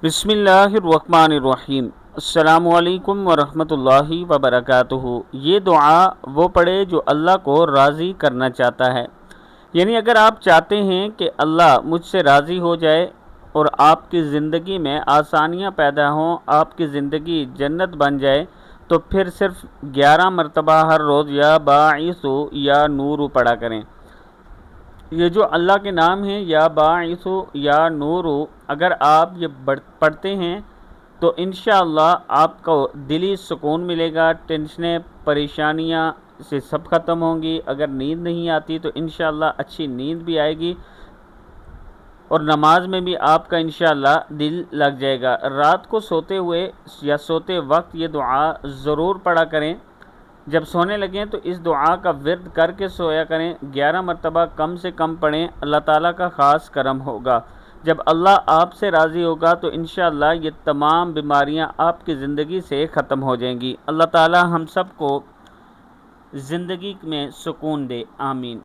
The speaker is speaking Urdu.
بسم اللہ الرحمن الرحیم۔ السلام علیکم ورحمۃ اللہ وبرکاتہ۔ یہ دعا وہ پڑھے جو اللہ کو راضی کرنا چاہتا ہے، یعنی اگر آپ چاہتے ہیں کہ اللہ مجھ سے راضی ہو جائے اور آپ کی زندگی میں آسانیاں پیدا ہوں، آپ کی زندگی جنت بن جائے، تو پھر صرف 11 مرتبہ ہر روز یا باعث یا نور پڑھا کریں۔ یہ جو اللہ کے نام ہیں، یا باعث یا نور، اگر آپ یہ پڑھتے ہیں تو انشاءاللہ آپ کو دلی سکون ملے گا، ٹینشنیں پریشانیاں سے سب ختم ہوں گی۔ اگر نیند نہیں آتی تو انشاءاللہ اچھی نیند بھی آئے گی، اور نماز میں بھی آپ کا انشاءاللہ دل لگ جائے گا۔ رات کو سوتے ہوئے یا سوتے وقت یہ دعا ضرور پڑھا کریں۔ جب سونے لگیں تو اس دعا کا ورد کر کے سویا کریں، 11 مرتبہ کم سے کم پڑھیں، اللہ تعالیٰ کا خاص کرم ہوگا۔ جب اللہ آپ سے راضی ہوگا تو انشاءاللہ یہ تمام بیماریاں آپ کی زندگی سے ختم ہو جائیں گی۔ اللہ تعالیٰ ہم سب کو زندگی میں سکون دے، آمین۔